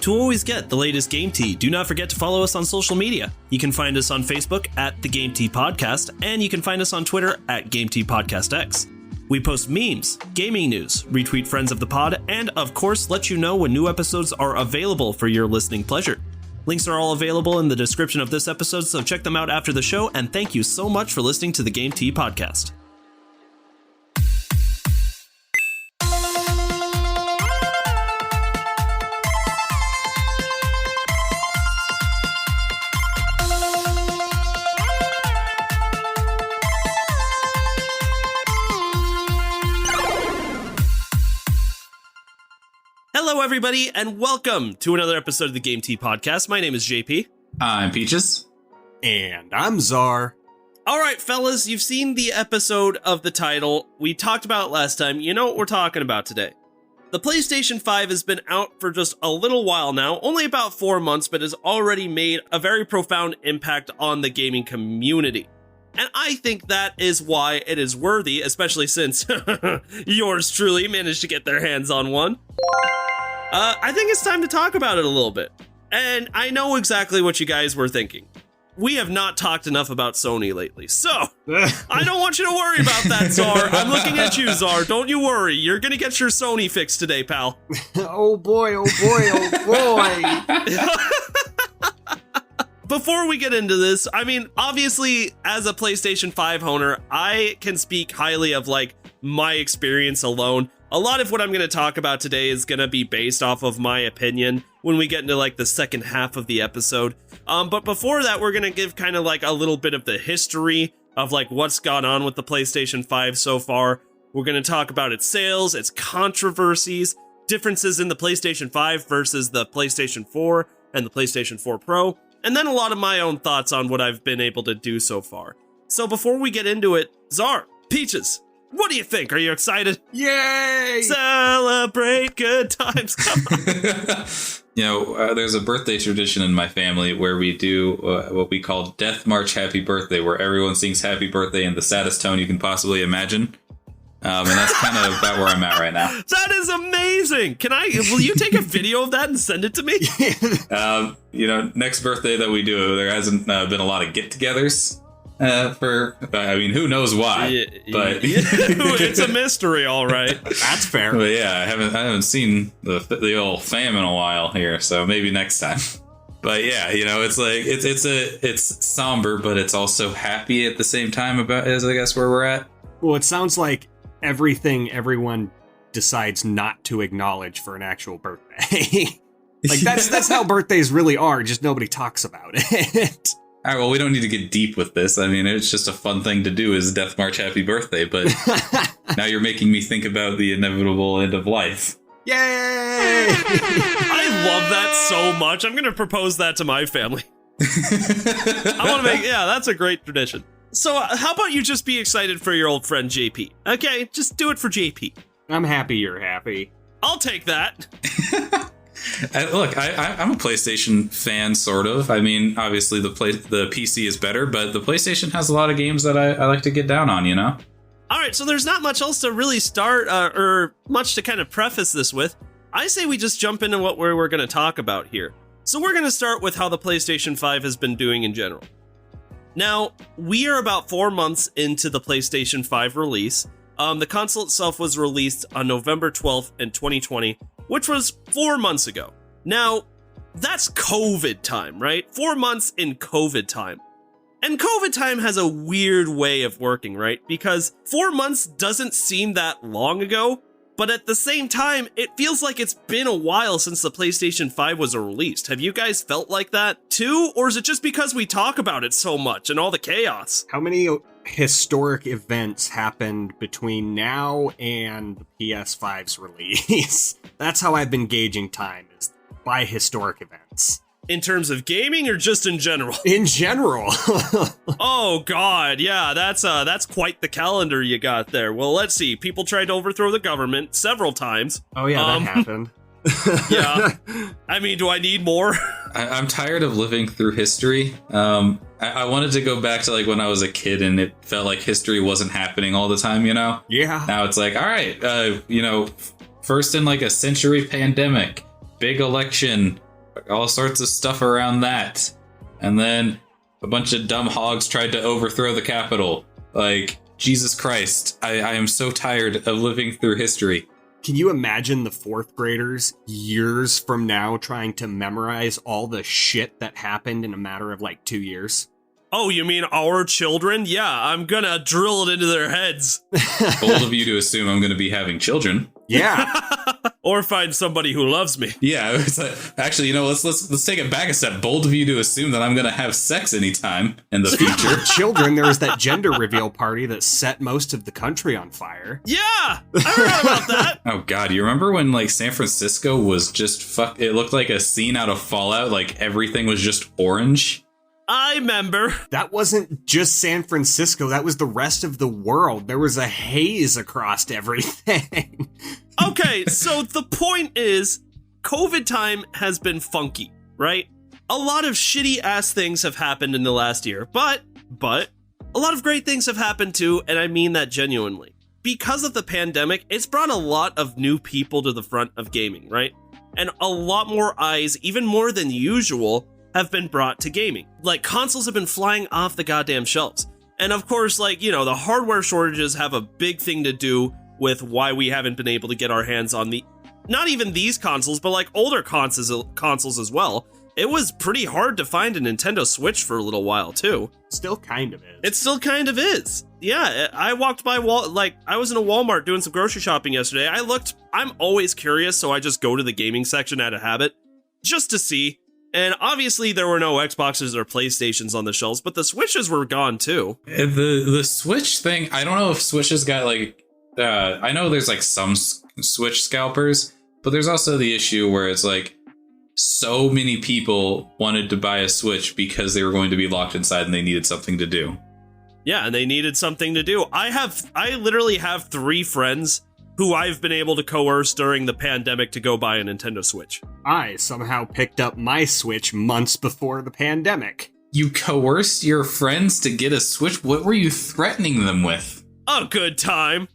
To always get the latest Game Tea, do not forget to follow us on social media. You can find us on Facebook at The Game Tea Podcast, and you can find us on Twitter at Game Tea Podcast X. We post memes, gaming news, retweet friends of the pod, and of course let you know when new episodes are available for your listening pleasure. Links are all available in the description of this episode, so check them out after the show, and thank you so much for listening to the Game Tea Podcast. Hello, everybody, and welcome to another episode of the Game Tea Podcast. My name is JP. I'm Peaches. And I'm Zar. All right, fellas, you've seen the episode of the title. We talked about it last time. You know what we're talking about today. The PlayStation 5 has been out for just a little while now, only about 4 months, but has already made a very profound impact on the gaming community. And I think that is why it is worthy, especially since yours truly managed to get their hands on one. I think it's time to talk about it a little bit. And I know exactly what you guys were thinking. We have not talked enough about Sony lately, so I don't want you to worry about that, Zar. I'm looking at you, Zar. Don't you worry. You're going to get your Sony fix today, pal. Oh boy, oh boy, oh boy. Before we get into this, I mean, obviously, as a PlayStation 5 owner, I can speak highly of, my experience alone. A lot of what I'm going to talk about today is going to be based off of my opinion when we get into, the second half of the episode. But before that, we're going to give kind of, a little bit of the history of, what's gone on with the PlayStation 5 so far. We're going to talk about its sales, its controversies, differences in the PlayStation 5 versus the PlayStation 4 and the PlayStation 4 Pro, and then a lot of my own thoughts on what I've been able to do so far. So before we get into it, Zar, Peaches, what do you think? Are you excited? Yay! Celebrate good times. Come on. There's a birthday tradition in my family where we do what we call Death March Happy Birthday, where everyone sings happy birthday in the saddest tone you can possibly imagine. And that's kind of about where I'm at right now. That is amazing. Will you take a video of that and send it to me? Next birthday that we do, there hasn't been a lot of get-togethers. Who knows why? But it's a mystery, all right. That's fair. But yeah, I haven't seen the old fam in a while here, so maybe next time. But yeah, it's somber, but it's also happy at the same time as I guess where we're at. Well, it sounds like everything everyone decides not to acknowledge for an actual birthday. That's how birthdays really are. Just nobody talks about it. All right, well, we don't need to get deep with this. I mean, it's just a fun thing to do is Death March Happy Birthday, but now you're making me think about the inevitable end of life. Yay! I love that so much. I'm going to propose that to my family. That's a great tradition. So how about you just be excited for your old friend JP? Okay, just do it for JP. I'm happy you're happy. I'll take that. I'm a PlayStation fan, sort of. I mean, obviously the PC is better, but the PlayStation has a lot of games that I like to get down on, All right, so there's not much else to really start or much to kind of preface this with. I say we just jump into what we're going to talk about here. So we're going to start with how the PlayStation 5 has been doing in general. Now, we are about 4 months into the PlayStation 5 release. The console itself was released on November 12th in 2020, which was 4 months ago. Now, that's COVID time, right? 4 months in COVID time. And COVID time has a weird way of working, right? Because 4 months doesn't seem that long ago, but at the same time, it feels like it's been a while since the PlayStation 5 was released. Have you guys felt like that too? Or is it just because we talk about it so much and all the chaos? How many historic events happened between now and the PS5's release? That's how I've been gauging time, is by historic events. In terms of gaming or just in general? In general. Oh, God. Yeah, that's quite the calendar you got there. Well, let's see. People tried to overthrow the government several times. Oh, yeah, that happened. Yeah. I mean, do I need more? I'm tired of living through history. I wanted to go back to like when I was a kid and it felt like history wasn't happening all the time, you know? Yeah. Now it's like, all right, first in like a century pandemic, big election, all sorts of stuff around that. And then a bunch of dumb hogs tried to overthrow the Capitol. Like, Jesus Christ, I am so tired of living through history. Can you imagine the 4th graders years from now trying to memorize all the shit that happened in a matter of like 2 years? Oh, you mean our children? Yeah, I'm gonna drill it into their heads. Bold of you to assume I'm going to be having children. Yeah. Or find somebody who loves me. Yeah, it's like, actually, you know, let's take it back a step. Bold of you to assume that I'm going to have sex anytime in the future. Children, there was that gender reveal party that set most of the country on fire. Yeah, I forgot about that. Oh God, you remember when like San Francisco was just it looked like a scene out of Fallout, like everything was just orange? I remember. That wasn't just San Francisco, that was the rest of the world. There was a haze across everything. Okay, so the point is, COVID time has been funky, right? A lot of shitty ass things have happened in the last year, but a lot of great things have happened too, and I mean that genuinely. Because of the pandemic, it's brought a lot of new people to the front of gaming, right? And a lot more eyes, even more than usual, have been brought to gaming. Like, consoles have been flying off the goddamn shelves. And of course, like, you know, the hardware shortages have a big thing to do with why we haven't been able to get our hands on not even these consoles, but like older consoles as well. It was pretty hard to find a Nintendo Switch for a little while too. Still kind of is. It still kind of is. Yeah, I walked by I was in a Walmart doing some grocery shopping yesterday. I'm always curious, so I just go to the gaming section out of habit just to see. And obviously there were no Xboxes or PlayStations on the shelves, but the Switches were gone too. The Switch thing, I don't know if Switch has got like, I know there's like some Switch scalpers, but there's also the issue where it's like so many people wanted to buy a Switch because they were going to be locked inside and they needed something to do. Yeah, and they needed something to do. I literally have 3 friends who I've been able to coerce during the pandemic to go buy a Nintendo Switch. I somehow picked up my Switch months before the pandemic. You coerced your friends to get a Switch? What were you threatening them with? A good time.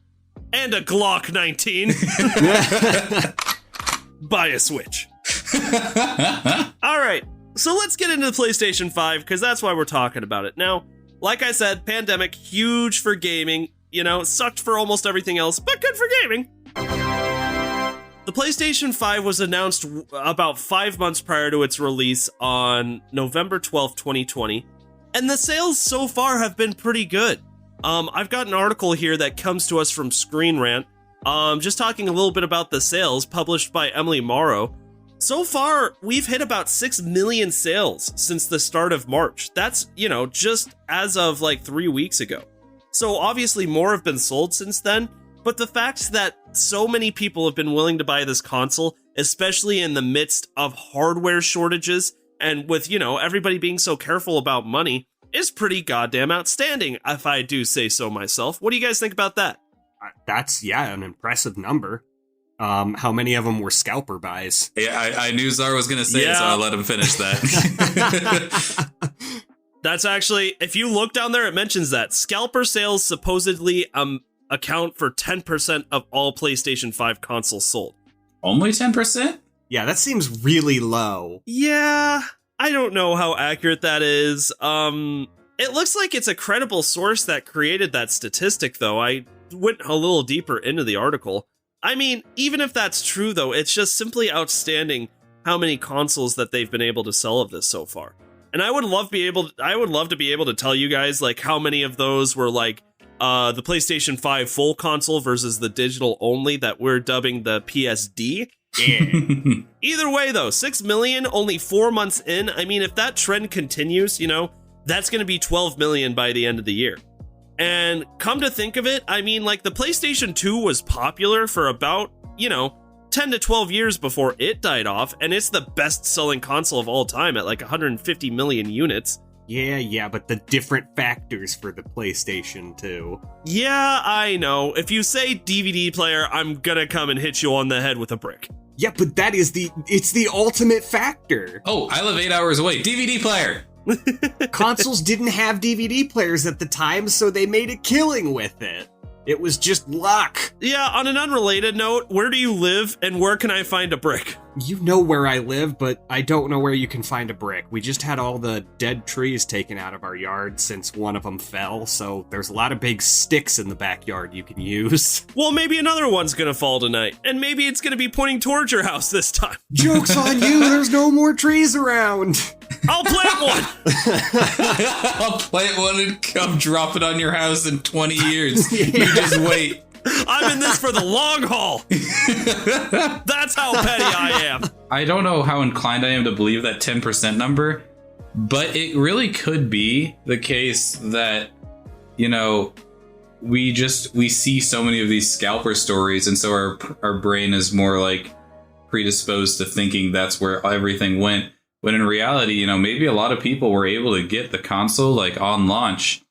And a Glock 19. Buy a Switch. Alright, so let's get into the PlayStation 5, because that's why we're talking about it. Now, like I said, pandemic, huge for gaming. You know, sucked for almost everything else, but good for gaming. The PlayStation 5 was announced about 5 months prior to its release on November 12th, 2020, and the sales so far have been pretty good. I've got an article here that comes to us from Screen Rant, just talking a little bit about the sales, published by Emily Morrow. So far, we've hit about 6 million sales since the start of March. That's, you know, just as of like 3 weeks ago. So obviously more have been sold since then, but the fact that so many people have been willing to buy this console, especially in the midst of hardware shortages and with, you know, everybody being so careful about money, is pretty goddamn outstanding, if I do say so myself. What do you guys think about that? That's, yeah, an impressive number. How many of them were scalper buys? Yeah, I knew Zar was going to say it, so I let him finish that. That's actually, if you look down there, it mentions that. Scalper sales supposedly account for 10% of all PlayStation 5 consoles sold. Only 10%? Yeah, that seems really low. Yeah, I don't know how accurate that is. It looks like it's a credible source that created that statistic, though. I went a little deeper into the article. I mean, even if that's true, though, it's just simply outstanding how many consoles that they've been able to sell of this so far. And I would love to be able to tell you guys like how many of those were like the PlayStation 5 full console versus the digital only that we're dubbing the PSD. Yeah. Either way though, 6 million only 4 months in. I mean, if that trend continues, you know, that's going to be 12 million by the end of the year. And come to think of it, I mean, like the PlayStation 2 was popular for about, you know, 10 to 12 years before it died off, and it's the best-selling console of all time at like 150 million units. Yeah, but the different factors for the PlayStation 2. Yeah, I know. If you say DVD player, I'm gonna come and hit you on the head with a brick. Yeah, but it's the ultimate factor. Oh, I live 8 hours away. DVD player! Consoles didn't have DVD players at the time, so they made a killing with it. It was just luck. Yeah, on an unrelated note, where do you live and where can I find a brick? You know where I live, but I don't know where you can find a brick. We just had all the dead trees taken out of our yard since one of them fell, so there's a lot of big sticks in the backyard you can use. Well, maybe another one's gonna fall tonight, and maybe it's gonna be pointing towards your house this time. Joke's on you, there's no more trees around. I'll plant one! I'll plant one and come drop it on your house in 20 years. You just wait. I'm in this for the long haul. That's how petty I am. I don't know how inclined I am to believe that 10% number, but it really could be the case that, you know, we see so many of these scalper stories, and so our brain is more like predisposed to thinking that's where everything went. When in reality, you know, maybe a lot of people were able to get the console like on launch.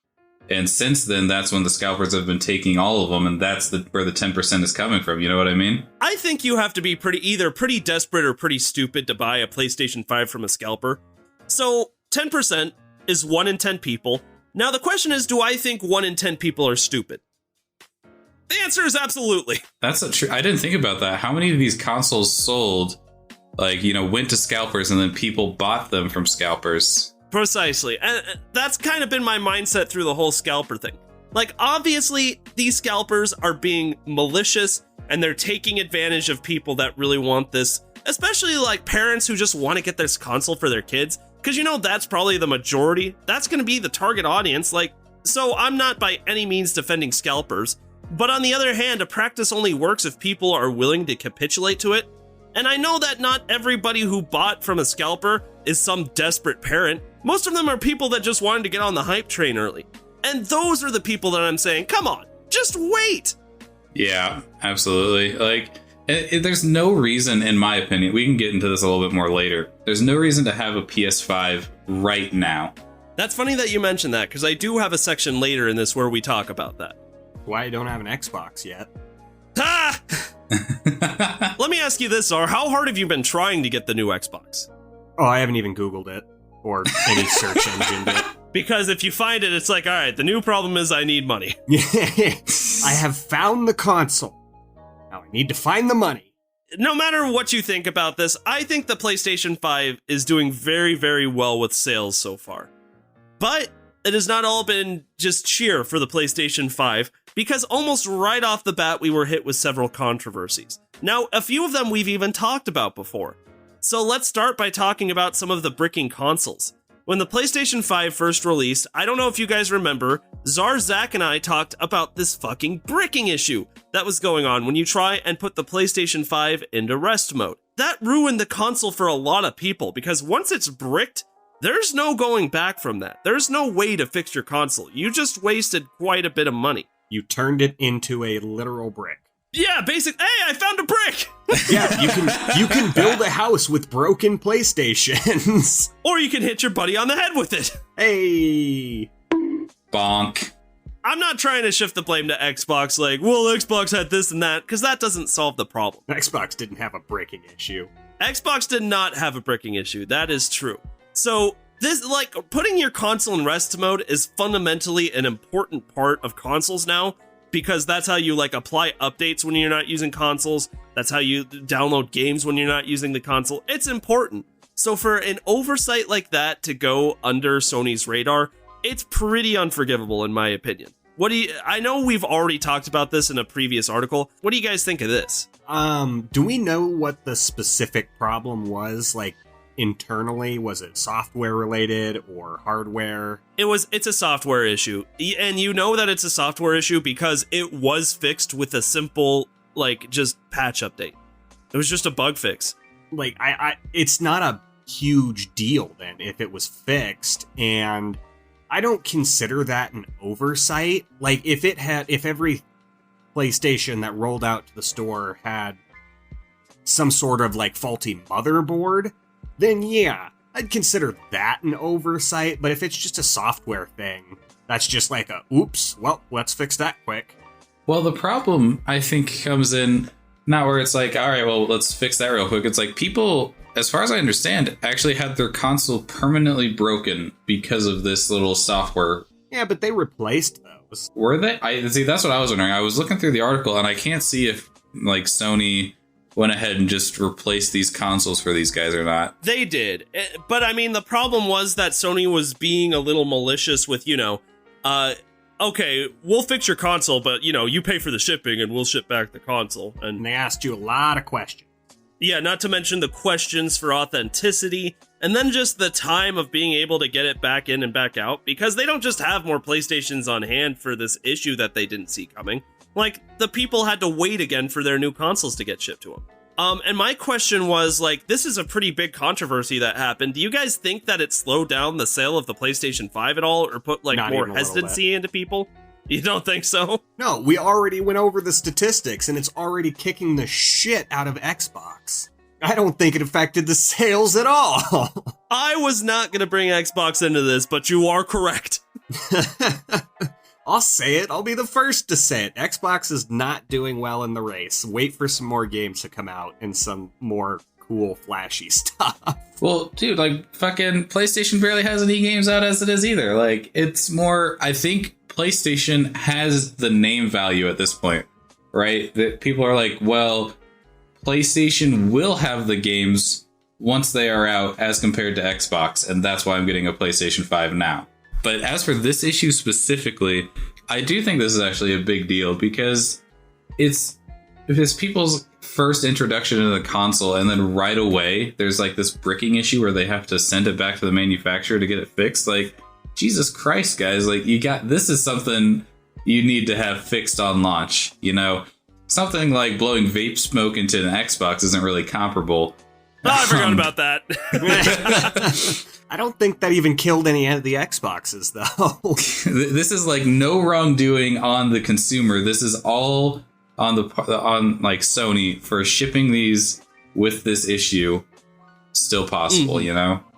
And since then, that's when the scalpers have been taking all of them, and that's where the 10% is coming from. You know what I mean? I think you have to be either pretty desperate or pretty stupid to buy a PlayStation 5 from a scalper. So 10% is 1 in 10 people. Now the question is, do I think 1 in 10 people are stupid? The answer is absolutely. That's not true. I didn't think about that. How many of these consoles sold, like, you know, went to scalpers and then people bought them from scalpers? Precisely. And that's kind of been my mindset through the whole scalper thing. Like, obviously, these scalpers are being malicious and they're taking advantage of people that really want this, especially like parents who just want to get this console for their kids. Because, you know, that's probably the majority. That's going to be the target audience. Like, so I'm not by any means defending scalpers. But on the other hand, a practice only works if people are willing to capitulate to it. And I know that not everybody who bought from a scalper is some desperate parent. Most of them are people that just wanted to get on the hype train early. And those are the people that I'm saying, come on, just wait. Yeah, absolutely. Like, there's no reason, in my opinion, we can get into this a little bit more later. There's no reason to have a PS5 right now. That's funny that you mentioned that, because I do have a section later in this where we talk about that. Why I don't have an Xbox yet? Ah! Let me ask you this, Zar. How hard have you been trying to get the new Xbox? Oh, I haven't even Googled it or any search engine it. Because if you find it, it's like, all right, the new problem is I need money. I have found the console. Now I need to find the money. No matter what you think about this, I think the PlayStation 5 is doing very, very well with sales so far. But it has not all been just cheer for the PlayStation 5, because almost right off the bat, we were hit with several controversies. Now, a few of them we've even talked about before. So let's start by talking about some of the bricking consoles. When the PlayStation 5 first released, I don't know if you guys remember, Zar, Zach, and I talked about this fucking bricking issue that was going on when you try and put the PlayStation 5 into rest mode. That ruined the console for a lot of people, because once it's bricked, there's no going back from that. There's no way to fix your console. You just wasted quite a bit of money. You turned it into a literal brick. Yeah, basic. Hey, I found a brick. Yeah, you can build a house with broken PlayStations. Or you can hit your buddy on the head with it. Hey. Bonk. I'm not trying to shift the blame to Xbox like, well, Xbox had this and that, because that doesn't solve the problem. Xbox didn't have a bricking issue. Xbox did not have a bricking issue. That is true. So this, like, putting your console in rest mode is fundamentally an important part of consoles now, because that's how you, like, apply updates when you're not using consoles. That's how you download games when you're not using the console. It's important. So for an oversight like that to go under Sony's radar, it's pretty unforgivable in my opinion. I know we've already talked about this in a previous article. What do you guys think of this? Do we know what the specific problem was? Like, internally, was it software related or hardware? It's a software issue. And you know that it's a software issue because it was fixed with a simple, like, just patch update. It was just a bug fix. Like, it's not a huge deal then if it was fixed, and I don't consider that an oversight. Like, if every PlayStation that rolled out to the store had some sort of, like, faulty motherboard, then yeah, I'd consider that an oversight. But if it's just a software thing, that's just like oops, well, let's fix that quick. Well, the problem, I think, comes in not where it's like, all right, well, let's fix that real quick. It's like people, as far as I understand, actually had their console permanently broken because of this little software. Yeah, but they replaced those. those. Were they? I see. That's what I was wondering. I was looking through the article, and I can't see if like Sony went ahead and just replaced these consoles for these guys or not. They did, but I mean, the problem was that Sony was being a little malicious with, okay, we'll fix your console, but you pay for the shipping, and we'll ship back the console. And they asked you a lot of questions. Yeah, not to mention the questions for authenticity, and then just the time of being able to get it back in and back out, because they don't just have more PlayStations on hand for this issue that they didn't see coming. Like, the people had to wait again for their new consoles to get shipped to them. And my question was, like, this is a pretty big controversy that happened. Do you guys think that it slowed down the sale of the PlayStation 5 at all, or put, like, more hesitancy into people? You don't think so? No, we already went over the statistics, and it's already kicking the shit out of Xbox. I don't think it affected the sales at all. I was not going to bring Xbox into this, but you are correct. I'll say it. I'll be the first to say it. Xbox is not doing well in the race. Wait for some more games to come out and some more cool, flashy stuff. Well, dude, like, fucking PlayStation barely has any games out as it is either. Like, it's more, I think PlayStation has the name value at this point, right? That people are like, well, PlayStation will have the games once they are out as compared to Xbox, and that's why I'm getting a PlayStation 5 now. But as for this issue specifically, I do think this is actually a big deal because it's people's first introduction to the console, and then right away there's like this bricking issue where they have to send it back to the manufacturer to get it fixed. Like, Jesus Christ, guys, like, this is something you need to have fixed on launch. Something like blowing vape smoke into an Xbox isn't really comparable. Oh, I forgot about that. I don't think that even killed any of the Xboxes, though. This is like no wrongdoing on the consumer. This is all on like Sony for shipping these with this issue still possible,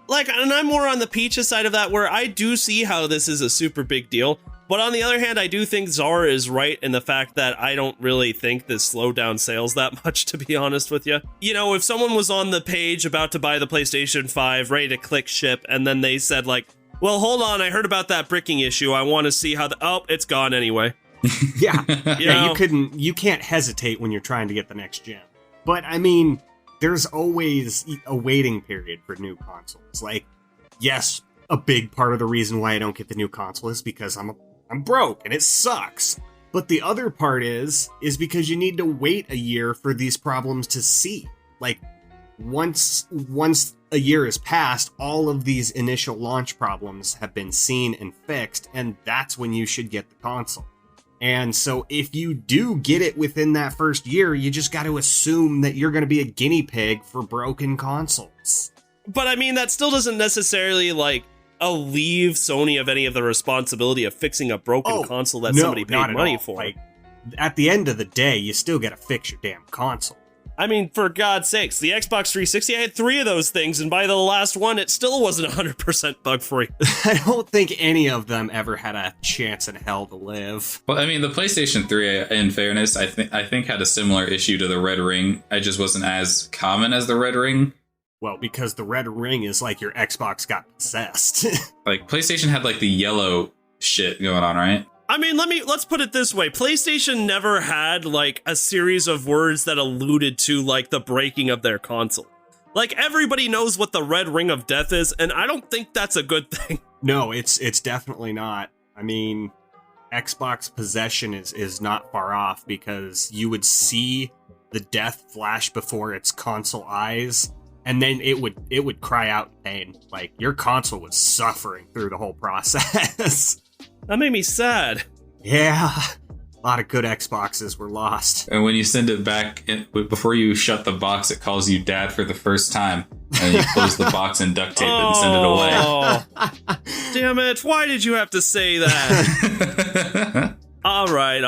Like, and I'm more on the Peaches side of that, where I do see how this is a super big deal. But on the other hand, I do think Zar is right in the fact that I don't really think this slowed down sales that much, to be honest with you. If someone was on the page about to buy the PlayStation 5, ready to click ship, and then they said, like, well, hold on, I heard about that bricking issue. I want to see how it's gone anyway. Yeah. You can't hesitate when you're trying to get the next gen. But, I mean, there's always a waiting period for new consoles. Like, yes, a big part of the reason why I don't get the new console is because I'm broke and it sucks. But the other part is because you need to wait a year for these problems to see. Like, once a year has passed, all of these initial launch problems have been seen and fixed, and that's when you should get the console. And so if you do get it within that first year, you just got to assume that you're going to be a guinea pig for broken consoles. But I mean, that still doesn't necessarily, like, alleviate Sony of any of the responsibility of fixing a broken console that somebody paid money for. Like, at the end of the day, you still got to fix your damn console. I mean, for God's sakes, the Xbox 360, I had 3 of those things, and by the last one, it still wasn't 100% bug-free. I don't think any of them ever had a chance in hell to live. Well, I mean, the PlayStation 3, in fairness, I think had a similar issue to the red ring. It just wasn't as common as the red ring. Well, because the red ring is like your Xbox got possessed. Like, PlayStation had, like, the yellow shit going on, right? I mean, let's put it this way. PlayStation never had, like, a series of words that alluded to, like, the breaking of their console. Like, everybody knows what the red ring of death is, and I don't think that's a good thing. No, it's definitely not. I mean, Xbox possession is not far off, because you would see the death flash before its console eyes, and then it would cry out in pain. Like, your console was suffering through the whole process. That made me sad. Yeah, a lot of good Xboxes were lost. And when you send it back, before you shut the box, it calls you dad for the first time. And you close the box and duct tape it and send it away. Damn it, why did you have to say that? All right.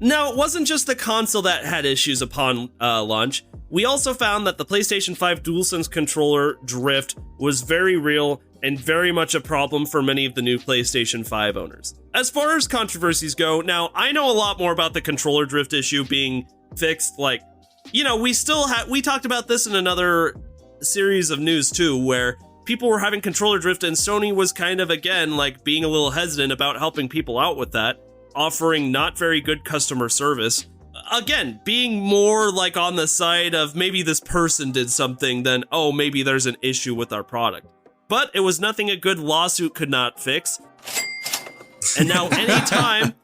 Now, it wasn't just the console that had issues upon launch. We also found that the PlayStation 5 DualSense controller drift was very real and very much a problem for many of the new PlayStation 5 owners. As far as controversies go, now, I know a lot more about the controller drift issue being fixed. Like, we talked about this in another series of news too, where people were having controller drift and Sony was kind of, again, like, being a little hesitant about helping people out with that. offering not very good customer service. Again, being more like on the side of maybe this person did something than, oh, maybe there's an issue with our product. But it was nothing a good lawsuit could not fix. And now anytime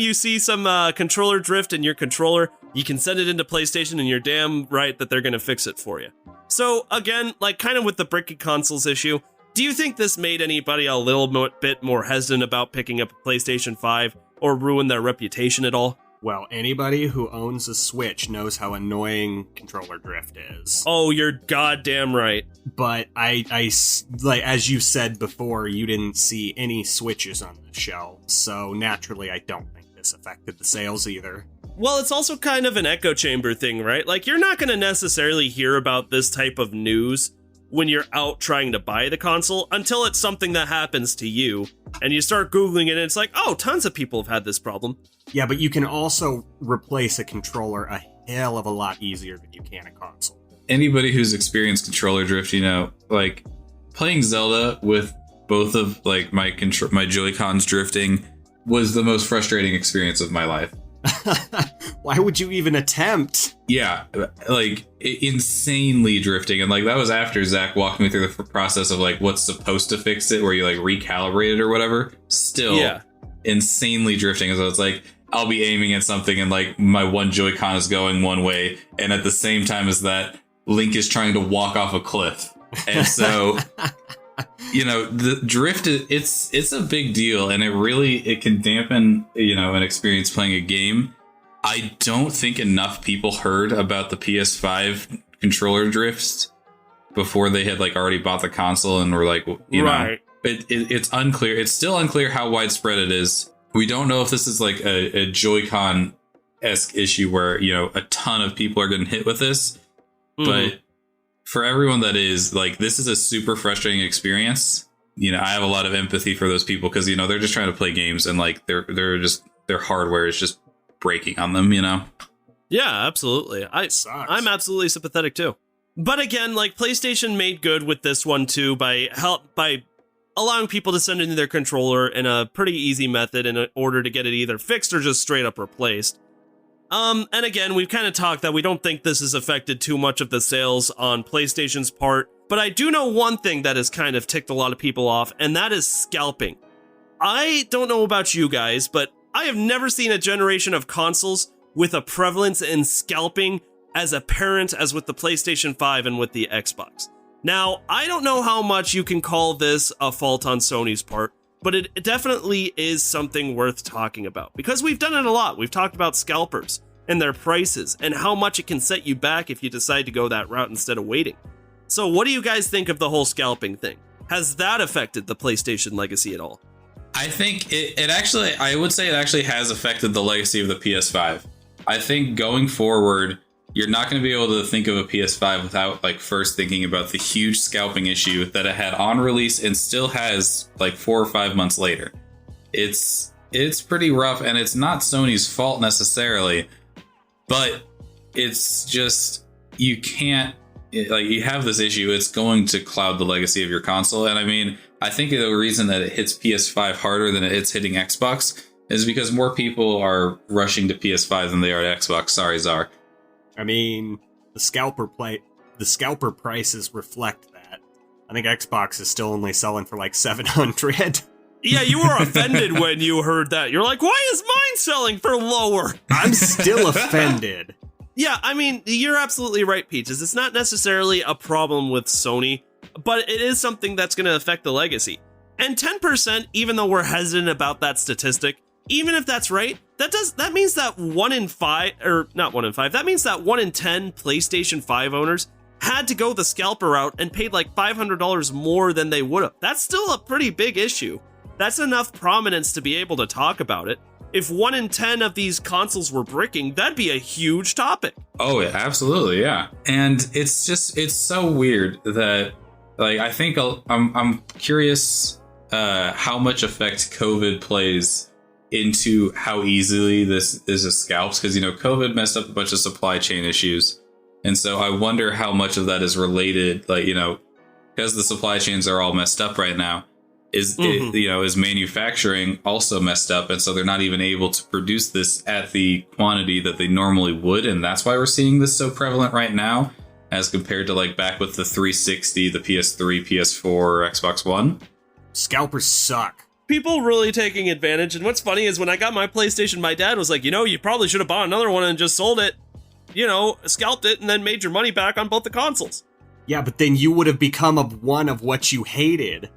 you see some controller drift in your controller, you can send it into PlayStation and you're damn right that they're going to fix it for you. So again, like kind of with the bricky consoles issue, do you think this made anybody a little bit more hesitant about picking up a PlayStation 5 or ruin their reputation at all? Well, anybody who owns a Switch knows how annoying controller drift is. Oh, you're goddamn right. But I like, as you said before, you didn't see any Switches on the shelf, so naturally I don't think this affected the sales either. Well, it's also kind of an echo chamber thing, right? Like, you're not going to necessarily hear about this type of news when you're out trying to buy the console until it's something that happens to you, and you start Googling it, and it's like, oh, tons of people have had this problem. Yeah, but you can also replace a controller a hell of a lot easier than you can a console. Anybody who's experienced controller drift, like playing Zelda with both of like my Joy-Cons drifting was the most frustrating experience of my life. Why would you even attempt? Yeah, like insanely drifting. And like that was after Zach walked me through the process of like what's supposed to fix it, where you like recalibrate it or whatever. Still insanely drifting. So it's like I'll be aiming at something and like my one Joy-Con is going one way, and at the same time as that, Link is trying to walk off a cliff. And so the drift, it's a big deal, and it can dampen, an experience playing a game. I don't think enough people heard about the PS5 controller drifts before they had like already bought the console and were like, right. It's unclear. It's still unclear how widespread it is. We don't know if this is like a Joy-Con-esque issue where, a ton of people are getting hit with this. But for everyone that is, like, this is a super frustrating experience. I have a lot of empathy for those people because, they're just trying to play games and like their hardware is just breaking on them, Yeah, absolutely. I'm absolutely sympathetic too. But again, like PlayStation made good with this one too by allowing people to send in their controller in a pretty easy method in order to get it either fixed or just straight up replaced. And again, we've kind of talked that we don't think this has affected too much of the sales on PlayStation's part, but I do know one thing that has kind of ticked a lot of people off, and that is scalping. I don't know about you guys, but I have never seen a generation of consoles with a prevalence in scalping as apparent as with the PlayStation 5 and with the Xbox. Now, I don't know how much you can call this a fault on Sony's part, but it definitely is something worth talking about, because we've done it a lot. We've talked about scalpers and their prices and how much it can set you back if you decide to go that route instead of waiting. So what do you guys think of the whole scalping thing? Has that affected the PlayStation legacy at all? I think I would say it actually has affected the legacy of the PS5. I think going forward, you're not going to be able to think of a PS5 without like first thinking about the huge scalping issue that it had on release and still has like 4 or 5 months later. It's pretty rough, and it's not Sony's fault necessarily, but it's just you have this issue. It's going to cloud the legacy of your console. And I mean, I think the reason that it hits PS5 harder than it's hitting Xbox is because more people are rushing to PS5 than they are to Xbox. Sorry, Zar. I mean, the scalper prices reflect that. I think Xbox is still only selling for like $700. Yeah, you were offended when you heard that. You're like, why is mine selling for lower? I'm still offended. Yeah, I mean, you're absolutely right, Peaches. It's not necessarily a problem with Sony, but it is something that's going to affect the legacy. And 10%, even though we're hesitant about that statistic, even if that's right, that means that 1 in 5, or not 1 in 5, that means that 1 in 10 PlayStation 5 owners had to go the scalper route and paid like $500 more than they would have. That's still a pretty big issue. That's enough prominence to be able to talk about it. If 1 in 10 of these consoles were bricking, that'd be a huge topic. Oh, yeah, absolutely, yeah. And it's so weird that, like, I think I'm curious how much effect COVID plays into how easily this is a scalps, because, COVID messed up a bunch of supply chain issues. And so I wonder how much of that is related, like, because the supply chains are all messed up right now. is manufacturing also messed up, and so they're not even able to produce this at the quantity that they normally would, and that's why we're seeing this so prevalent right now as compared to like back with the 360, the PS3, PS4, or Xbox One. Scalpers suck. People really taking advantage, and what's funny is when I got my PlayStation, my dad was like, you probably should have bought another one and just sold it, scalped it, and then made your money back on both the consoles. Yeah, but then you would have become one of what you hated.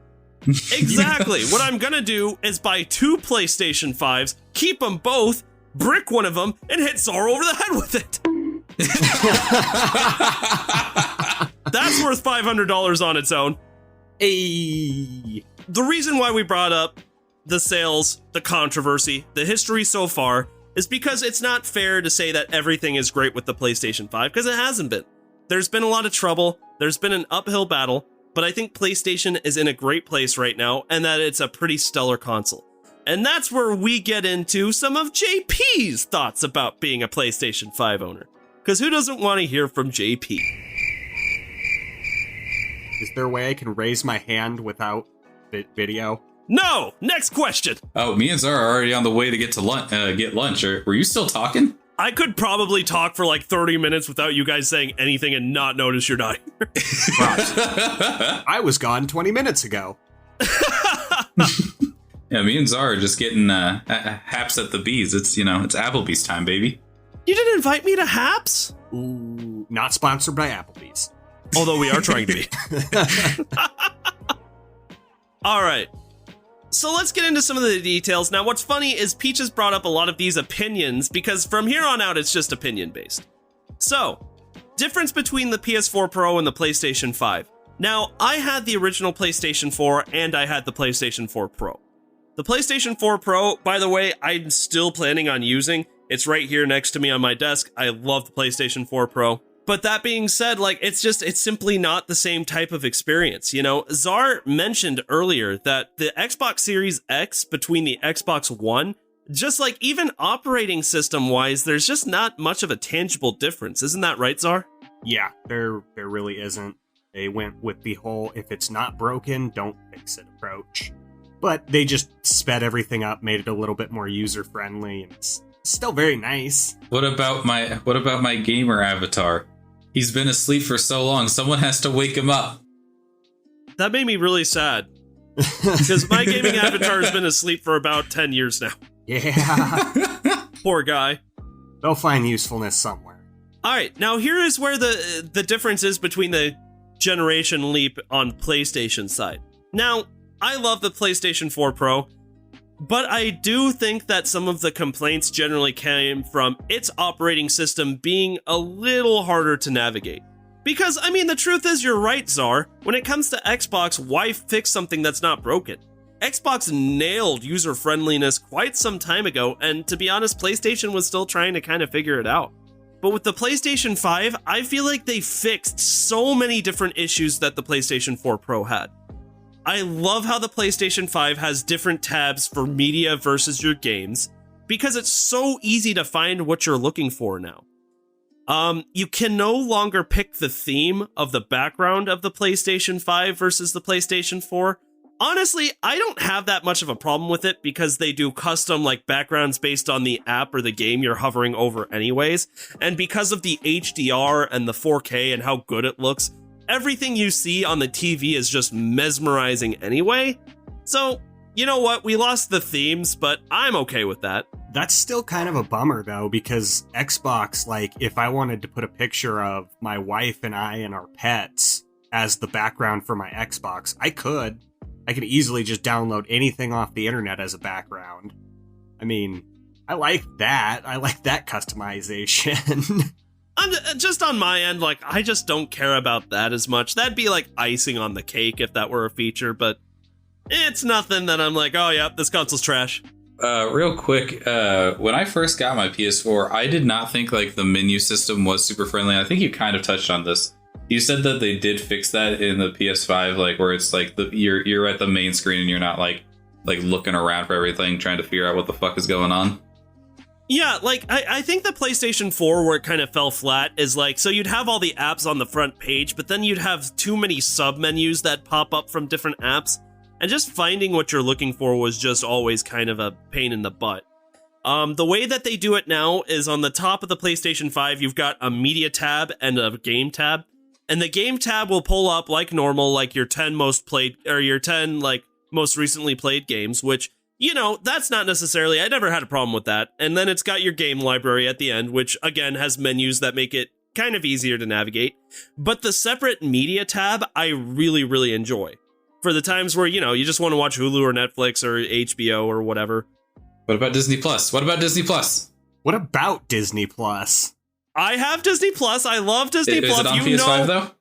Exactly. What I'm gonna do is buy 2 PlayStation 5s, keep them both, brick one of them, and hit Zar over the head with it. That's worth $500 on its own. Hey. The reason why we brought up the sales, the controversy, the history so far, is because it's not fair to say that everything is great with the PlayStation 5, because it hasn't been. There's been a lot of trouble, there's been an uphill battle, but I think PlayStation is in a great place right now, and that it's a pretty stellar console. And that's where we get into some of JP's thoughts about being a PlayStation 5 owner. Because who doesn't want to hear from JP? Is there a way I can raise my hand without video? No! Next question! Oh, me and Zara are already on the way to get lunch. Were you still talking? I could probably talk for like 30 minutes without you guys saying anything and not notice you're not here. I was gone 20 minutes ago. Yeah, me and Zara are just getting haps at the bees. It's Applebee's time, baby. You didn't invite me to Haps? Ooh, not sponsored by Applebee's. Although we are trying to be. All right. So let's get into some of the details. Now, what's funny is Peaches brought up a lot of these opinions because from here on out, it's just opinion-based. So, difference between the PS4 Pro and the PlayStation 5. Now, I had the original PlayStation 4 and I had the PlayStation 4 Pro. The PlayStation 4 Pro, by the way, I'm still planning on using. It's right here next to me on my desk. I love the PlayStation 4 Pro. But that being said, it's simply not the same type of experience. Zar mentioned earlier that the Xbox Series X between the Xbox One, just like even operating system wise, there's just not much of a tangible difference. Isn't that right, Zar? Yeah, there really isn't. They went with the whole, if it's not broken, don't fix it approach. But they just sped everything up, made it a little bit more user-friendly, and it's still very nice. What about my gamer avatar? He's been asleep for so long, someone has to wake him up. That made me really sad. Because my gaming avatar has been asleep for about 10 years now. Yeah. Poor guy. They'll find usefulness somewhere. Alright, now here is where the difference is between the generation leap on PlayStation side. Now, I love the PlayStation 4 Pro, but I do think that some of the complaints generally came from its operating system being a little harder to navigate. Because, the truth is, you're right, Zar. When it comes to Xbox, why fix something that's not broken? Xbox nailed user-friendliness quite some time ago, and to be honest, PlayStation was still trying to kind of figure it out. But with the PlayStation 5, I feel like they fixed so many different issues that the PlayStation 4 Pro had. I love how the PlayStation 5 has different tabs for media versus your games, because it's so easy to find what you're looking for now. You can no longer pick the theme of the background of the PlayStation 5 versus the PlayStation 4. Honestly, I don't have that much of a problem with it because they do custom backgrounds based on the app or the game you're hovering over anyways. And because of the HDR and the 4K and how good it looks, everything you see on the TV is just mesmerizing anyway. So, you know what? We lost the themes, but I'm okay with that. That's still kind of a bummer, though, because Xbox, if I wanted to put a picture of my wife and I and our pets as the background for my Xbox, I could. I could easily just download anything off the internet as a background. I like that. I like that customization. I'm just on my end, I just don't care about that as much. That'd be icing on the cake if that were a feature, but it's nothing that I'm oh yeah, this console's trash. Real quick, when I first got my PS4, I did not think the menu system was super friendly. I think you kind of touched on this. You said that they did fix that in the PS5, where it's you're at the main screen and you're not looking around for everything, trying to figure out what the fuck is going on. Yeah, I think the PlayStation 4 where it kind of fell flat is so you'd have all the apps on the front page, but then you'd have too many sub-menus that pop up from different apps. and just finding what you're looking for was just always kind of a pain in the butt. The way that they do it now is on the top of the PlayStation 5, you've got a media tab and a game tab. And the game tab will pull up like normal, like your 10 most played, or your 10 like most recently played games, which, you know, that's not necessarily, I never had a problem with that. And then it's got your game library at the end, which again has menus that make it kind of easier to navigate. But the separate media tab, I really, really enjoy. For the times where, you know, you just want to watch Hulu or Netflix or HBO or whatever. What about Disney Plus? What about Disney Plus? What about Disney Plus? I have Disney Plus. I love Disney Plus. Is it on PS5 though?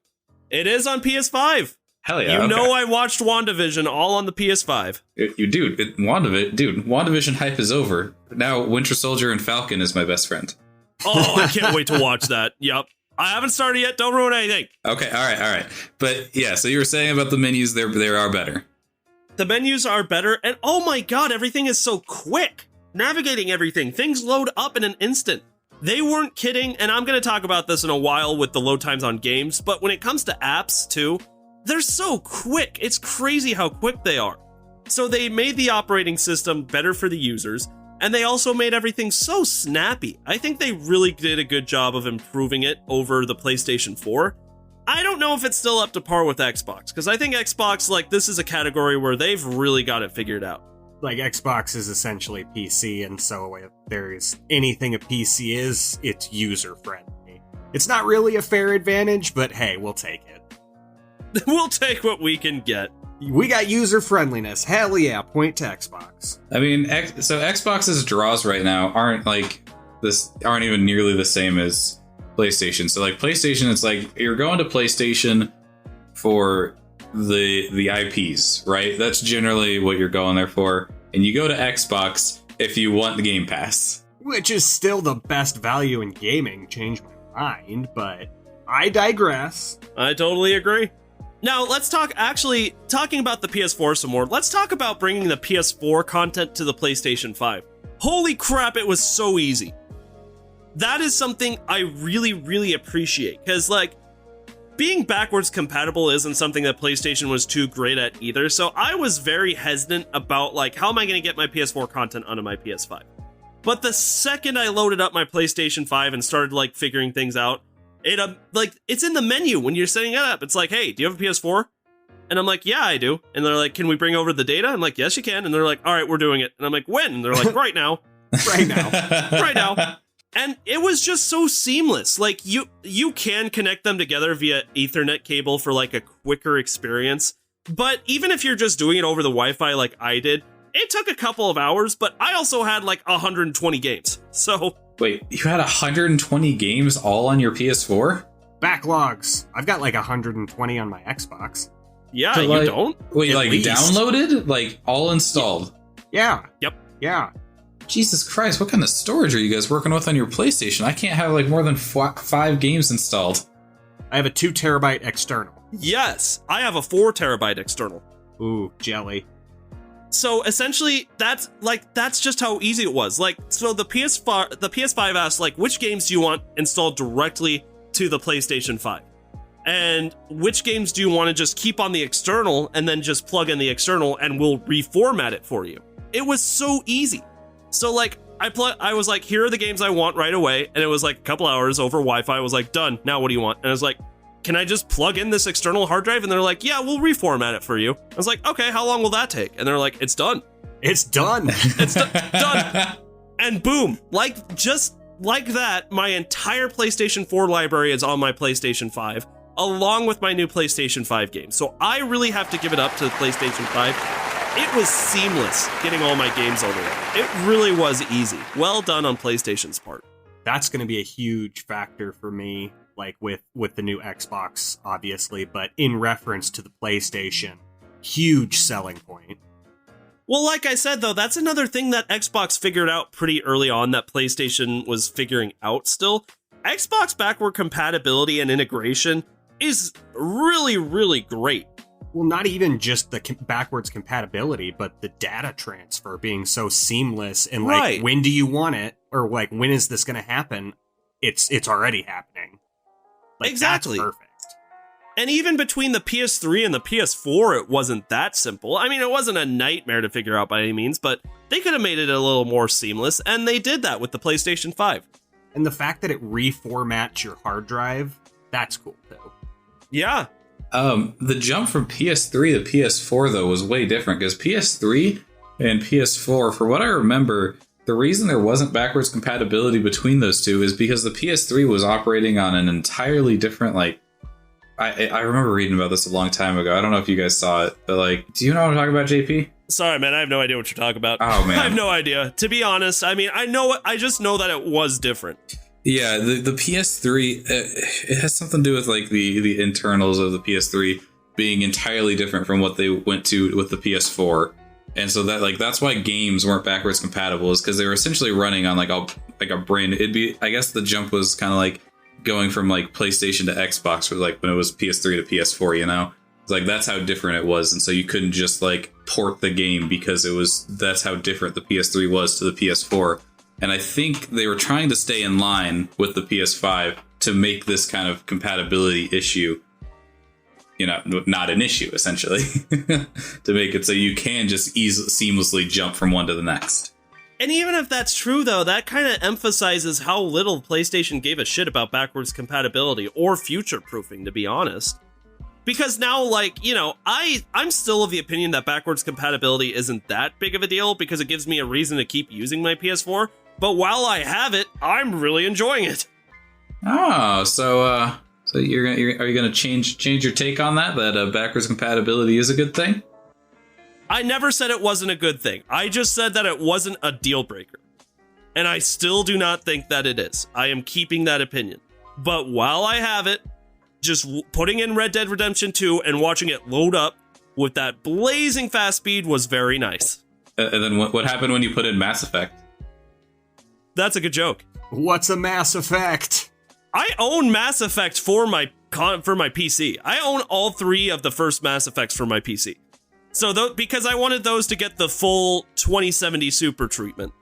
It is on PS5. Hell yeah. You know I watched WandaVision all on the PS5. WandaVision hype is over. Now Winter Soldier and Falcon is my best friend. Oh, I can't wait to watch that. Yep. I haven't started yet. Don't ruin anything. Okay, all right. But yeah, so you were saying about the menus, they are better. The menus are better, and oh my god, everything is so quick. Navigating everything. Things load up in an instant. They weren't kidding, and I'm going to talk about this in a while with the load times on games, but when it comes to apps, too, they're so quick. It's crazy how quick they are. So they made the operating system better for the users, and they also made everything so snappy. I think they really did a good job of improving it over the PlayStation 4. I don't know if it's still up to par with Xbox, because I think Xbox, like, this is a category where they've really got it figured out. Like, Xbox is essentially PC, and so if there's anything a PC is, it's user-friendly. It's not really a fair advantage, but hey, we'll take it. We'll take what we can get. We got user-friendliness. Hell yeah, point to Xbox. I mean, so Xbox's draws right now aren't even nearly the same as PlayStation. So like PlayStation, it's like you're going to PlayStation for the IPs, right? That's generally what you're going there for. And you go to Xbox if you want the Game Pass. Which is still the best value in gaming, change my mind, but I digress. I totally agree. Now, let's talking about the PS4 some more. Let's talk about bringing the PS4 content to the PlayStation 5. Holy crap, it was so easy. That is something I really, really appreciate, because, like, being backwards compatible isn't something that PlayStation was too great at either, so I was very hesitant about, like, how am I going to get my PS4 content onto my PS5? But the second I loaded up my PlayStation 5 and started, like, figuring things out, it's in the menu when you're setting it up. It's like, hey, do you have a PS4? And I'm like, yeah, I do. And they're like, can we bring over the data? I'm like, yes, you can. And they're like, all right, we're doing it. And I'm like, when? And they're like, right now. Right now. Right now. And it was just so seamless. Like, you can connect them together via Ethernet cable for, like, a quicker experience. But even if you're just doing it over the Wi-Fi like I did, it took a couple of hours, but I also had, like, 120 games. So... Wait, you had 120 games all on your PS4? Backlogs. I've got, like, 120 on my Xbox. Yeah, So, you like, don't? Wait, At like, least. downloaded? Like, all installed? Yeah. Yep. Yeah. Jesus Christ, what kind of storage are you guys working with on your PlayStation? I can't have, like, more than 5 games installed. I have a 2 terabyte external. Yes, I have a 4 terabyte external. Ooh, jelly. So essentially, that's just how easy it was. Like, so the PS5 asked, like, which games do you want installed directly to the PlayStation 5? And which games do you want to just keep on the external and then just plug in the external and we'll reformat it for you? It was so easy. So, like, I was like, here are the games I want right away. And it was like a couple hours over Wi-Fi. I was like, done. Now what do you want? And I was like, can I just plug in this external hard drive? And they're like, yeah, we'll reformat it for you. I was like, okay, how long will that take? And they're like, it's done. It's done. It's done. And boom, just like that, my entire PlayStation 4 library is on my PlayStation 5, along with my new PlayStation 5 games. So I really have to give it up to the PlayStation 5. It was seamless getting all my games over there. It really was easy. Well done on PlayStation's part. That's going to be a huge factor for me, like with the new Xbox, obviously, but in reference to the PlayStation, huge selling point. Well, like I said, though, that's another thing that Xbox figured out pretty early on that PlayStation was figuring out still. Xbox backward compatibility and integration is really, really great. Well, not even just the backwards compatibility, but the data transfer being so seamless and like, Right. When do you want it? Or like, when is this going to happen? It's already happening. Like, Exactly. That's perfect. And even between the PS3 and the PS4, it wasn't that simple. I mean, it wasn't a nightmare to figure out by any means, but they could have made it a little more seamless, and they did that with the PlayStation 5. And the fact that it reformats your hard drive, that's cool, too. Yeah. The jump from PS3 to PS4, though, was way different, because PS3 and PS4, for what I remember, the reason there wasn't backwards compatibility between those two is because the PS3 was operating on an entirely different, like, I remember reading about this a long time ago. I don't know if you guys saw it, but, like, do you know what I'm talking about, JP? Sorry, man, I have no idea what you're talking about. Oh, man. I have no idea. To be honest, I mean, I just know that it was different. Yeah, the PS3, it has something to do with, like, the internals of the PS3 being entirely different from what they went to with the PS4. And so that's why games weren't backwards compatible, is because they were essentially running on, like a brand. I guess the jump was kind of like going from, like, PlayStation to Xbox, or, like, when it was PS3 to PS4, you know? It's like, that's how different it was. And so you couldn't just, like, port the game, because that's how different the PS3 was to the PS4. And I think they were trying to stay in line with the PS5 to make this kind of compatibility issue, you know, not an issue, essentially, to make it so you can just seamlessly jump from one to the next. And even if that's true, though, that kind of emphasizes how little PlayStation gave a shit about backwards compatibility or future-proofing, to be honest. Because now, like, you know, I'm still of the opinion that backwards compatibility isn't that big of a deal, because it gives me a reason to keep using my PS4. But while I have it, I'm really enjoying it. Oh, so are you gonna change your take on that backwards compatibility is a good thing? I never said it wasn't a good thing. I just said that it wasn't a deal breaker. And I still do not think that it is. I am keeping that opinion. But while I have it, just putting in Red Dead Redemption 2 and watching it load up with that blazing fast speed was very nice. And then what happened when you put in Mass Effect? That's a good joke. What's a Mass Effect? I own Mass Effect for my PC. I own all 3 of the first Mass Effects for my PC. So because I wanted those to get the full 2070 Super treatment.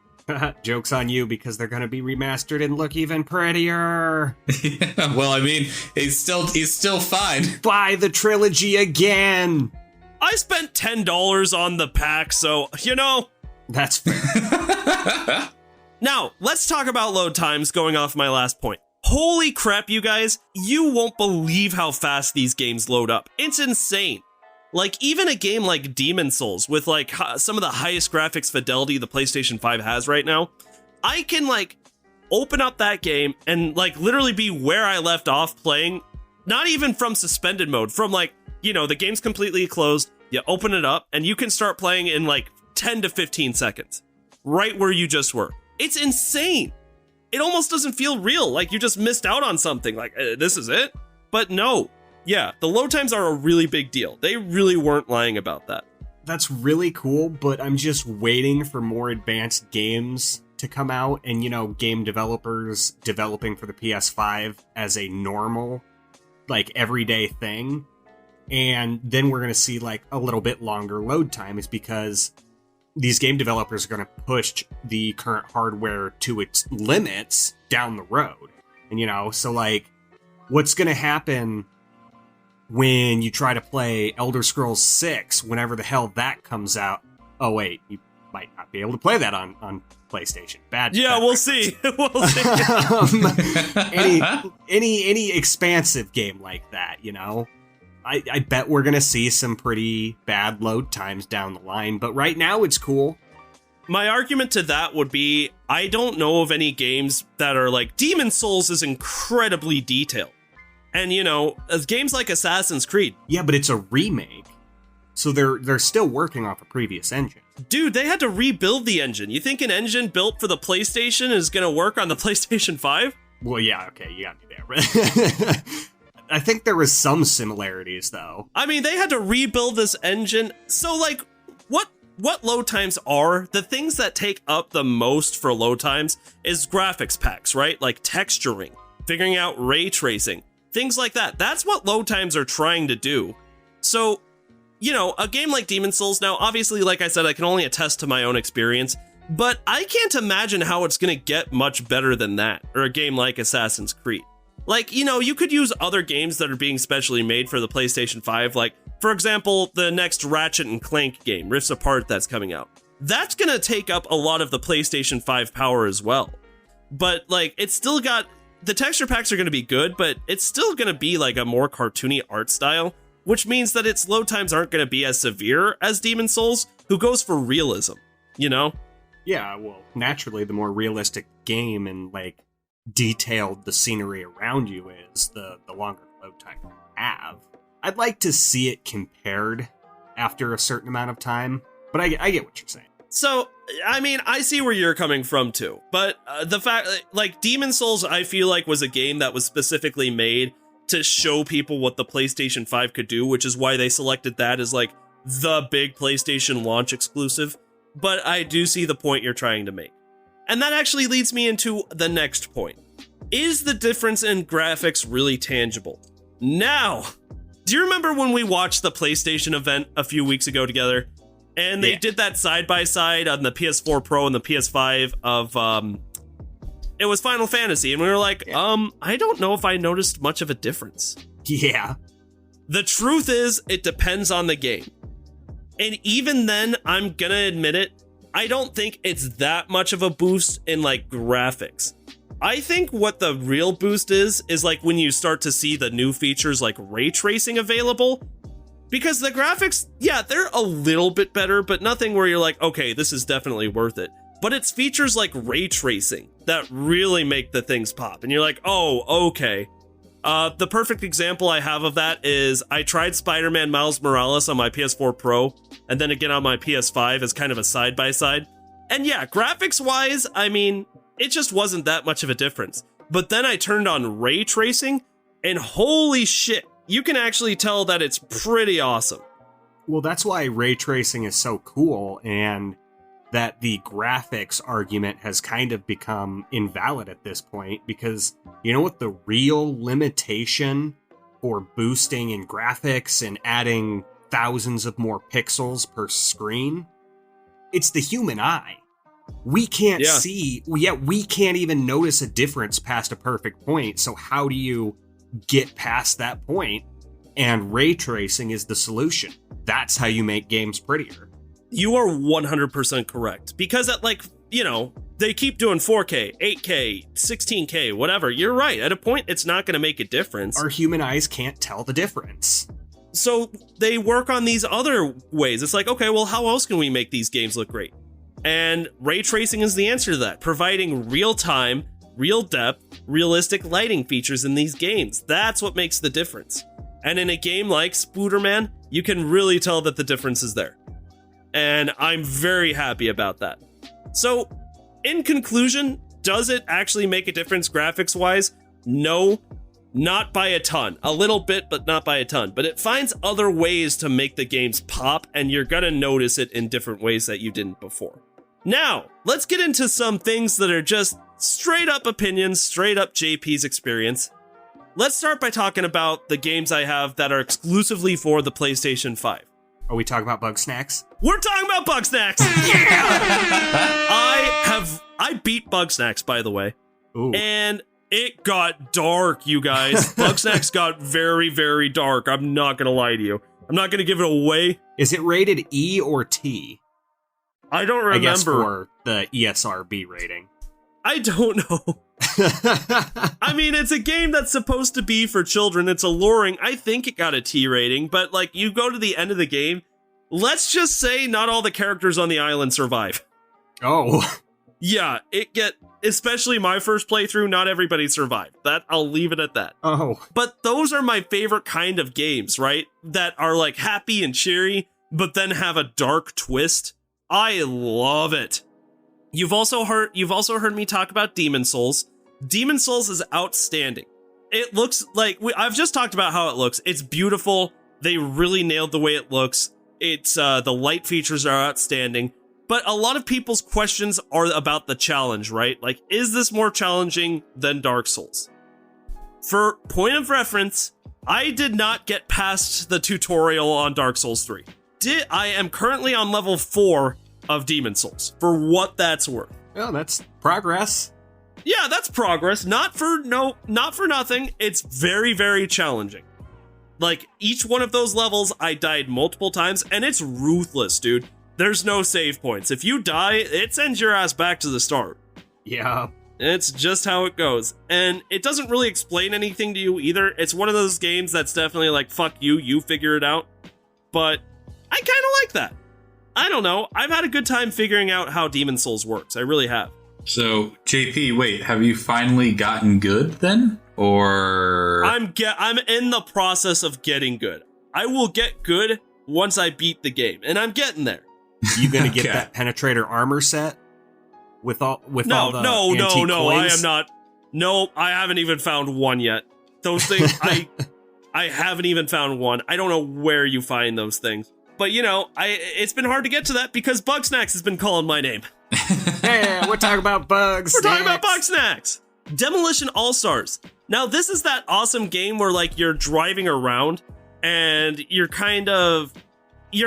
Joke's on you, because they're going to be remastered and look even prettier. Yeah, well, I mean, he's still fine. Buy the trilogy again. I spent $10 on the pack, so, you know. That's fair. Now, let's talk about load times, going off my last point. Holy crap, you guys. You won't believe how fast these games load up. It's insane. Like, even a game like Demon's Souls, with, like, some of the highest graphics fidelity the PlayStation 5 has right now, I can, like, open up that game and, like, literally be where I left off playing, not even from suspended mode, from, like, you know, the game's completely closed, you open it up, and you can start playing in, like, 10 to 15 seconds, right where you just were. It's insane. It almost doesn't feel real, like you just missed out on something, like, this is it? But no. Yeah, the load times are a really big deal. They really weren't lying about that. That's really cool, but I'm just waiting for more advanced games to come out, and, you know, game developers developing for the PS5 as a normal, like, everyday thing. And then we're going to see, like, a little bit longer load times, because these game developers are going to push the current hardware to its limits down the road. And, you know, so, like, what's going to happen when you try to play Elder Scrolls 6, whenever the hell that comes out? Oh, wait, you might not be able to play that on PlayStation. Bad. Yeah, we'll see. We'll see. Any expansive game like that, you know? I bet we're going to see some pretty bad load times down the line, but right now it's cool. My argument to that would be, I don't know of any games that are like, Demon's Souls is incredibly detailed. And, you know, games like Assassin's Creed. Yeah, but it's a remake. So they're still working off a previous engine. Dude, they had to rebuild the engine. You think an engine built for the PlayStation is going to work on the PlayStation 5? Well, yeah, okay, you got me there. I think there was some similarities, though. I mean, they had to rebuild this engine. So, like, what load times are? The things that take up the most for load times is graphics packs, right? Like texturing, figuring out ray tracing. Things like that. That's what load times are trying to do. So, you know, a game like Demon's Souls, now, obviously, like I said, I can only attest to my own experience, but I can't imagine how it's going to get much better than that, or a game like Assassin's Creed. Like, you could use other games that are being specially made for the PlayStation 5, like, for example, the next Ratchet and Clank game, Rifts Apart, that's coming out. That's gonna take up a lot of the PlayStation 5 power as well. But, like, it's still got... The texture packs are gonna be good, but it's still gonna be, like, a more cartoony art style, which means that its load times aren't gonna be as severe as Demon's Souls, who goes for realism, Yeah, well, naturally, the more realistic game and, like, detailed the scenery around you is, the longer load time you have. I'd like to see it compared after a certain amount of time, but I get what you're saying. So, I mean, I see where you're coming from too, but the fact, like, Demon's Souls, I feel like was a game that was specifically made to show people what the PlayStation 5 could do, which is why they selected that as, like, the big PlayStation launch exclusive. But I do see the point you're trying to make. And that actually leads me into the next point. Is the difference in graphics really tangible? Now, do you remember when we watched the PlayStation event a few weeks ago together? And they did that side-by-side on the PS4 Pro and the PS5 of, it was Final Fantasy. And we were like, I don't know if I noticed much of a difference. Yeah. The truth is, it depends on the game. And even then, I'm gonna admit it, I don't think it's that much of a boost in, like, graphics. I think what the real boost is like when you start to see the new features like ray tracing available. Because the graphics, yeah, they're a little bit better, but nothing where you're like, okay, this is definitely worth it. But it's features like ray tracing that really make the things pop. And you're like, oh, okay. The perfect example I have of that is I tried Spider-Man Miles Morales on my PS4 Pro, and then again on my PS5 as kind of a side-by-side. And yeah, graphics-wise, I mean, it just wasn't that much of a difference. But then I turned on ray tracing, and holy shit, you can actually tell that it's pretty awesome. Well, that's why ray tracing is so cool, and that the graphics argument has kind of become invalid at this point, because you know what the real limitation for boosting in graphics and adding thousands of more pixels per screen? It's the human eye. We can't see, yet we can't even notice a difference past a perfect point, so how do you get past that point? And ray tracing is the solution. That's how you make games prettier. You are 100% correct. Because at, like, they keep doing 4K, 8K, 16K, whatever. You're right. At a point, it's not going to make a difference. Our human eyes can't tell the difference. So they work on these other ways. It's like, okay, well, how else can we make these games look great? And ray tracing is the answer to that. Providing real-time, real depth, realistic lighting features in these games. That's what makes the difference. And in a game like Spooderman, you can really tell that the difference is there. And I'm very happy about that. So, in conclusion, does it actually make a difference graphics-wise? No, not by a ton. A little bit, but not by a ton. But it finds other ways to make the games pop, and you're gonna notice it in different ways that you didn't before. Now, let's get into some things that are just straight-up opinions, straight-up JP's experience. Let's start by talking about the games I have that are exclusively for the PlayStation 5. Are we talking about Bug Snacks? We're talking about Bug Snacks! I beat Bug Snacks, by the way. Ooh. And it got dark, you guys. Bug Snacks got very, very dark. I'm not gonna lie to you. I'm not gonna give it away. Is it rated E or T? I don't remember. I guess for the ESRB rating. I don't know. I mean, it's a game that's supposed to be for children. It's alluring. I think it got a T rating, but like you go to the end of the game, let's just say not all the characters on the island survive. Oh. Yeah, especially my first playthrough, not everybody survived. That I'll leave it at that. Oh. But those are my favorite kind of games, right? That are like happy and cheery, but then have a dark twist. I love it. You've also heard me talk about Demon's Souls. Demon's Souls is outstanding. It looks like I've just talked about how it looks. It's beautiful. They really nailed the way it looks. It's the light features are outstanding. But a lot of people's questions are about the challenge, right? Like, is this more challenging than Dark Souls? For point of reference, I did not get past the tutorial on Dark Souls 3. I am currently on level 4 of Demon's Souls, for what that's worth. Well, that's progress. Yeah, that's progress. Not for nothing. It's very, very challenging. Like, each one of those levels, I died multiple times, and it's ruthless, dude. There's no save points. If you die, it sends your ass back to the start. Yeah. It's just how it goes. And it doesn't really explain anything to you either. It's one of those games that's definitely like, fuck you, you figure it out. But I kind of like that. I don't know. I've had a good time figuring out how Demon Souls works. I really have. So, JP, wait, have you finally gotten good then? Or I'm in the process of getting good. I will get good once I beat the game, and I'm getting there. You gonna get that penetrator armor set with all the no, antique coins? I am not. No, I haven't even found one yet. Those things, I haven't even found one. I don't know where you find those things, but it's been hard to get to that because Bugsnax has been calling my name. Yeah, we're talking about bugs. We're talking about Bugsnax. Demolition All-Stars. Now, this is that awesome game where, like, you're driving around and you're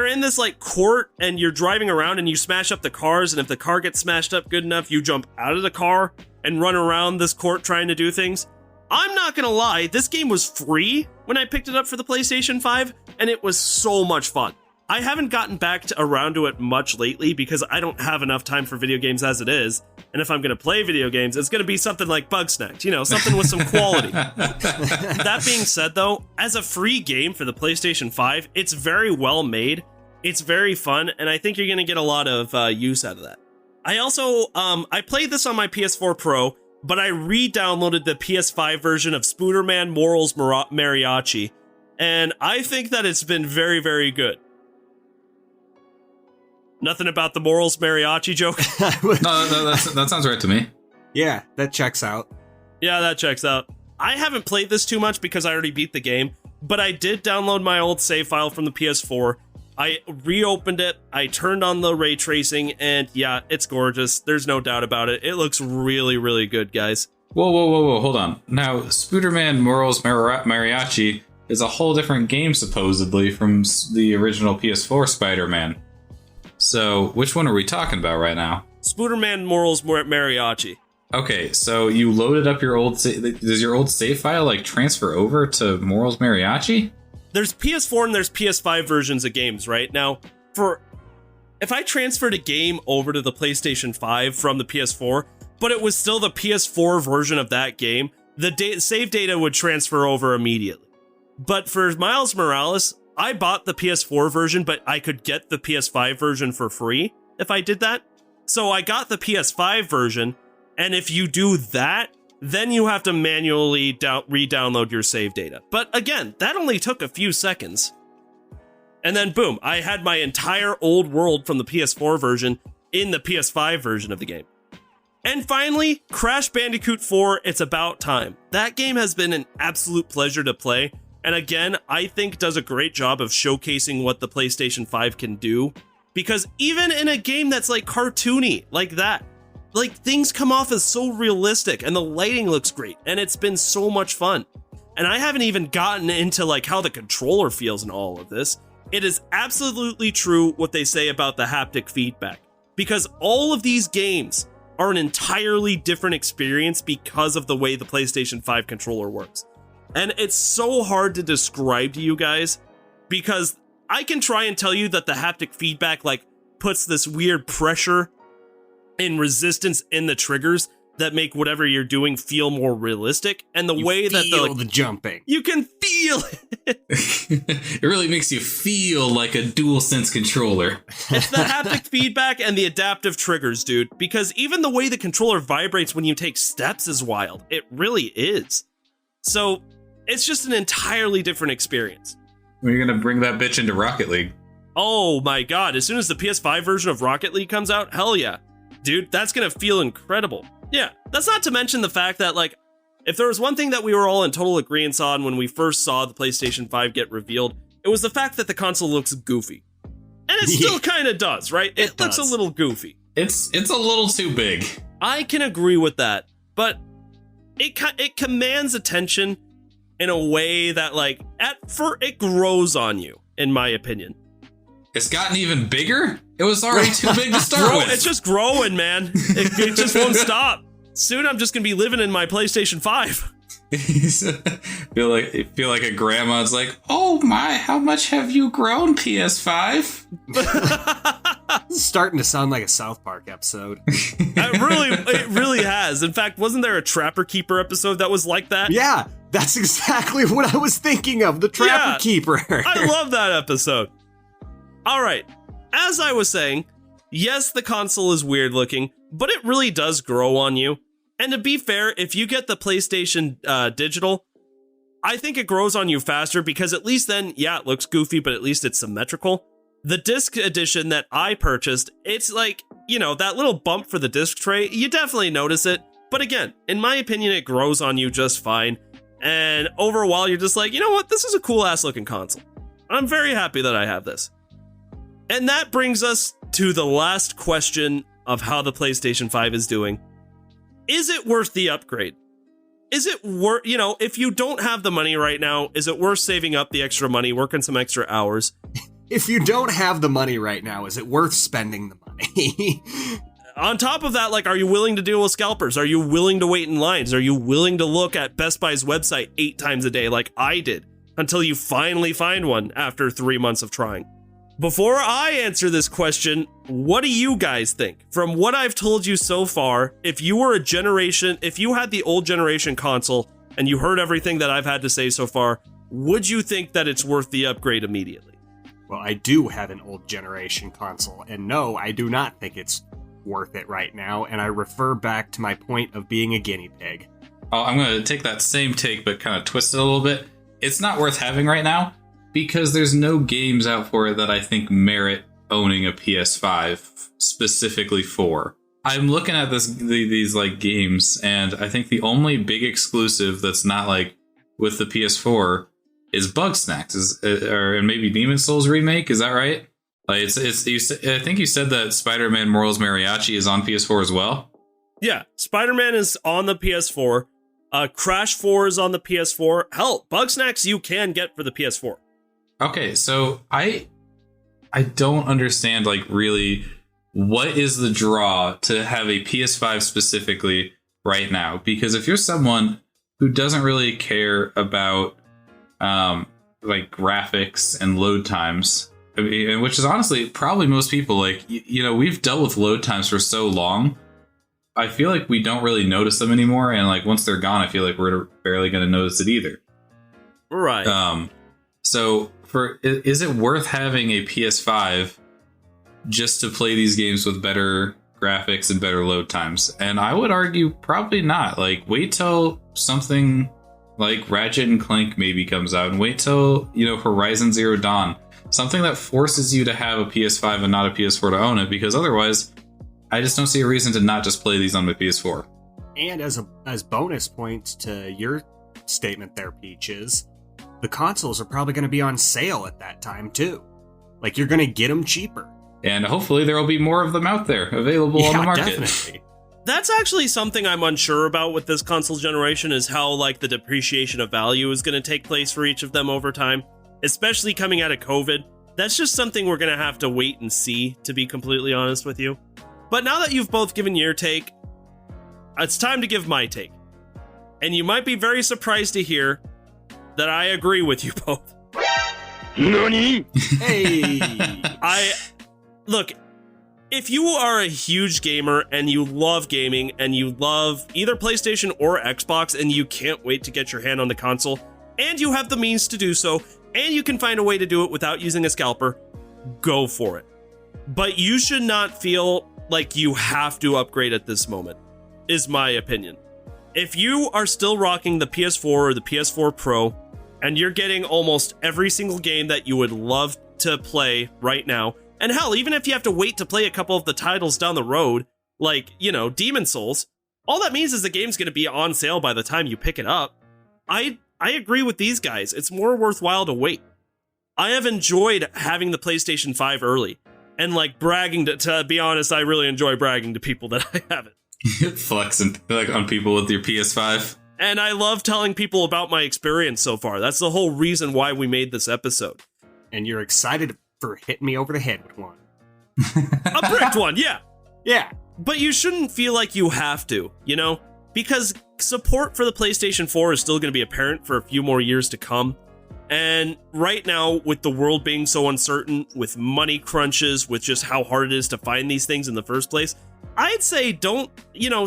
in this, like, court and you're driving around and you smash up the cars, and if the car gets smashed up good enough, you jump out of the car and run around this court trying to do things. I'm not gonna lie, this game was free when I picked it up for the PlayStation 5, and it was so much fun. I haven't gotten back around to it much lately because I don't have enough time for video games as it is. And if I'm going to play video games, it's going to be something like Bugsnax, something with some quality. That being said, though, as a free game for the PlayStation 5, it's very well made. It's very fun, and I think you're going to get a lot of use out of that. I also, I played this on my PS4 Pro, but I re-downloaded the PS5 version of Spooderman Morals Mariachi, and I think that it's been very, very good. Nothing about the Morals Mariachi joke? No, that sounds right to me. Yeah, that checks out. Yeah, that checks out. I haven't played this too much because I already beat the game, but I did download my old save file from the PS4. I reopened it, I turned on the ray tracing, and yeah, it's gorgeous. There's no doubt about it. It looks really, really good, guys. Whoa, hold on. Now, Spooderman Morals Mariachi is a whole different game, supposedly, from the original PS4 Spider-Man. So, which one are we talking about right now? Spooderman Morals Mariachi. Okay, so you loaded up your old... Does your old save file, like, transfer over to Morals Mariachi? There's PS4 and there's PS5 versions of games, right? Now, if I transferred a game over to the PlayStation 5 from the PS4, but it was still the PS4 version of that game, the save data would transfer over immediately. But for Miles Morales, I bought the PS4 version, but I could get the PS5 version for free if I did that. So I got the PS5 version, and if you do that, then you have to manually re-download your save data. But again, that only took a few seconds. And then boom, I had my entire old world from the PS4 version in the PS5 version of the game. And finally, Crash Bandicoot 4, It's About Time. That game has been an absolute pleasure to play. And again, I think does a great job of showcasing what the PlayStation 5 can do. Because even in a game that's like cartoony, like that, like things come off as so realistic and the lighting looks great and it's been so much fun. And I haven't even gotten into like how the controller feels in all of this. It is absolutely true what they say about the haptic feedback. Because all of these games are an entirely different experience because of the way the PlayStation 5 controller works. And it's so hard to describe to you guys because I can try and tell you that the haptic feedback like puts this weird pressure and resistance in the triggers that make whatever you're doing feel more realistic. And the way that the jumping, you can feel it. It really makes you feel like a DualSense controller. It's the haptic feedback and the adaptive triggers, dude. Because even the way the controller vibrates when you take steps is wild. It really is. So it's just an entirely different experience. We're gonna bring that bitch into Rocket League. Oh my god, as soon as the PS5 version of Rocket League comes out, hell yeah. Dude, that's gonna feel incredible. Yeah, that's not to mention the fact that, like, if there was one thing that we were all in total agreement on when we first saw the PlayStation 5 get revealed, it was the fact that the console looks goofy. And it still kind of does, right? It looks a little goofy. It's a little too big. I can agree with that, but it commands attention in a way that, like, it grows on you, in my opinion. It's gotten even bigger? It was already too big to start with. It's just growing, man. It just won't stop. Soon I'm just going to be living in my PlayStation 5. feel like a grandma's like, oh my, how much have you grown, PS5? This is starting to sound like a South Park episode. It really has. In fact, wasn't there a Trapper Keeper episode that was like that? Yeah, that's exactly what I was thinking of, the Trapper Keeper. I love that episode. All right, as I was saying, yes, the console is weird looking, but it really does grow on you. And to be fair, if you get the PlayStation Digital, I think it grows on you faster because at least then, yeah, it looks goofy, but at least it's symmetrical. The disc edition that I purchased, it's like, you know, that little bump for the disc tray, you definitely notice it. But again, in my opinion, it grows on you just fine. And over a while, you're just like, you know what? This is a cool ass looking console. I'm very happy that I have this. And that brings us to the last question of how the PlayStation 5 is doing. Is it worth the upgrade? Is it worth, you know, if you don't have the money right now, is it worth saving up the extra money, working some extra hours? If you don't have the money right now, is it worth spending the money? On top of that, like, are you willing to deal with scalpers? Are you willing to wait in lines? Are you willing to look at Best Buy's website 8 times a day like I did until you finally find one after 3 months of trying? Before I answer this question, what do you guys think? From what I've told you so far, if you had the old generation console and you heard everything that I've had to say so far, would you think that it's worth the upgrade immediately? Well, I do have an old generation console, and no, I do not think it's worth it right now, and I refer back to my point of being a guinea pig. Oh, I'm going to take that same take, but kind of twist it a little bit. It's not worth having right now, because there's no games out for it that I think merit owning a PS5 specifically for. I'm looking at these like games, and I think the only big exclusive that's not like with the PS4 is Bugsnax, and maybe Demon's Souls remake. Is that right? Like I think you said that Spider-Man Morals Mariachi is on PS4 as well. Yeah, Spider-Man is on the PS4. Crash 4 is on the PS4. Hell, Bugsnax you can get for the PS4. Okay, so I don't understand, like, really, what is the draw to have a PS5 specifically right now? Because if you're someone who doesn't really care about, like, graphics and load times, I mean, which is honestly probably most people, like, you know, we've dealt with load times for so long, I feel like we don't really notice them anymore, and, like, once they're gone, I feel like we're barely going to notice it either. Right. So, is it worth having a PS5 just to play these games with better graphics and better load times? And I would argue probably not. Like, wait till something like Ratchet and Clank maybe comes out, and wait till, you know, Horizon Zero Dawn, something that forces you to have a PS5 and not a PS4 to own it, because otherwise, I just don't see a reason to not just play these on my PS4. And as bonus points to your statement there, Peaches, the consoles are probably going to be on sale at that time, too. Like, you're going to get them cheaper. And hopefully there will be more of them out there available on the market. Definitely. That's actually something I'm unsure about with this console generation, is how, like, the depreciation of value is going to take place for each of them over time, especially coming out of COVID. That's just something we're going to have to wait and see, to be completely honest with you. But now that you've both given your take, it's time to give my take. And you might be very surprised to hear that I agree with you both. Nani? Hey! Look, if you are a huge gamer and you love gaming and you love either PlayStation or Xbox and you can't wait to get your hand on the console, and you have the means to do so, and you can find a way to do it without using a scalper, go for it. But you should not feel like you have to upgrade at this moment, is my opinion. If you are still rocking the PS4 or the PS4 Pro, and you're getting almost every single game that you would love to play right now, and hell, even if you have to wait to play a couple of the titles down the road, like, you know, Demon's Souls, all that means is the game's going to be on sale by the time you pick it up. I agree with these guys. It's more worthwhile to wait. I have enjoyed having the PlayStation 5 early, and, like, bragging to be honest, I really enjoy bragging to people that I have it. Flexing, like, on people with your PS5. And I love telling people about my experience so far. That's the whole reason why we made this episode. And you're excited for hitting me over the head with one. A bricked one, yeah. Yeah. But you shouldn't feel like you have to, you know? Because support for the PlayStation 4 is still going to be apparent for a few more years to come. And right now, with the world being so uncertain, with money crunches, with just how hard it is to find these things in the first place, I'd say don't,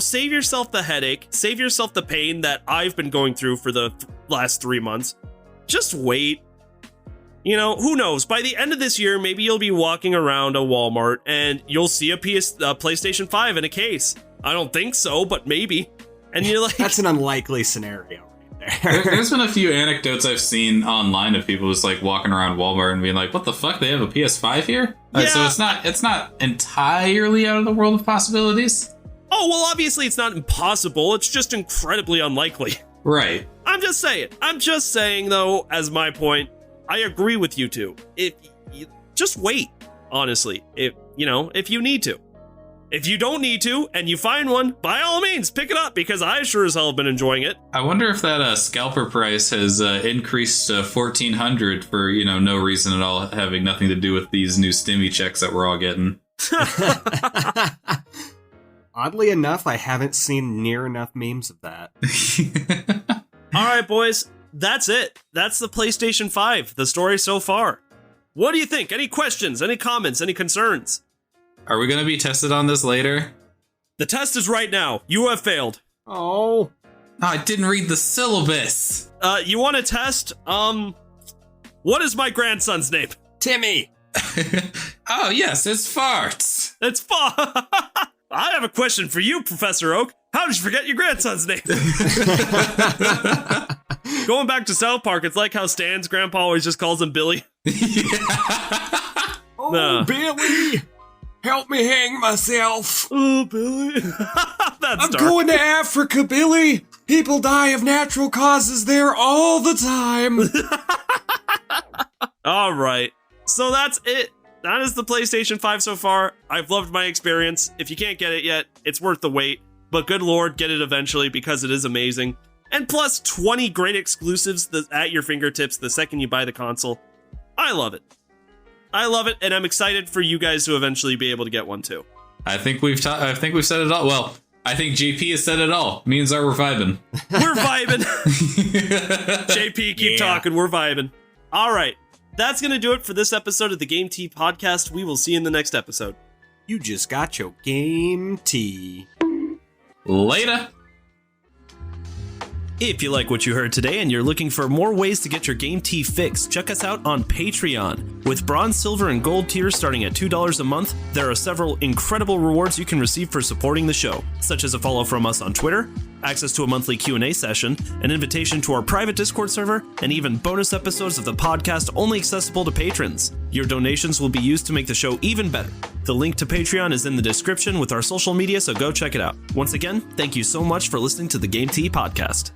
save yourself the headache, save yourself the pain that I've been going through for the last 3 months. Just wait. Who knows? By the end of this year, maybe you'll be walking around a Walmart and you'll see a PlayStation 5 in a case. I don't think so, but maybe. And you're like... That's an unlikely scenario right there. There's been a few anecdotes I've seen online of people just like walking around Walmart and being like, what the fuck? They have a PS5 here? Yeah. So it's not entirely out of the world of possibilities. Oh, well, obviously it's not impossible. It's just incredibly unlikely. Right. I'm just saying, though, as my point, I agree with you two. If you just wait, honestly, if you need to. If you don't need to and you find one, by all means, pick it up because I sure as hell have been enjoying it. I wonder if that scalper price has increased to $1,400 for, no reason at all, having nothing to do with these new stimmy checks that we're all getting. Oddly enough, I haven't seen near enough memes of that. All right, boys, that's it. That's the PlayStation 5, the story so far. What do you think? Any questions, any comments, any concerns? Are we going to be tested on this later? The test is right now. You have failed. Oh. I didn't read the syllabus. You want to test? What is my grandson's name? Timmy. Oh, yes, it's farts. It's I have a question for you, Professor Oak. How did you forget your grandson's name? Going back to South Park, it's like how Stan's grandpa always just calls him Billy. Oh, Billy. Help me hang myself. Oh, Billy. I'm going to Africa, Billy. People die of natural causes there all the time. All right. So that's it. That is the PlayStation 5 so far. I've loved my experience. If you can't get it yet, it's worth the wait. But good lord, get it eventually because it is amazing. And plus 20 great exclusives at your fingertips the second you buy the console. I love it. I love it, and I'm excited for you guys to eventually be able to get one too. I think we've said it all. Well, I think JP has said it all. Me and Zar were vibing. We're vibing. JP, keep talking. We're vibing. All right. That's going to do it for this episode of the Game Tea Podcast. We will see you in the next episode. You just got your Game Tea. Later. If you like what you heard today and you're looking for more ways to get your Game Tea fix, check us out on Patreon. With bronze, silver, and gold tiers starting at $2 a month, there are several incredible rewards you can receive for supporting the show, such as a follow from us on Twitter, access to a monthly Q&A session, an invitation to our private Discord server, and even bonus episodes of the podcast only accessible to patrons. Your donations will be used to make the show even better. The link to Patreon is in the description with our social media, so go check it out. Once again, thank you so much for listening to the Game Tea Podcast.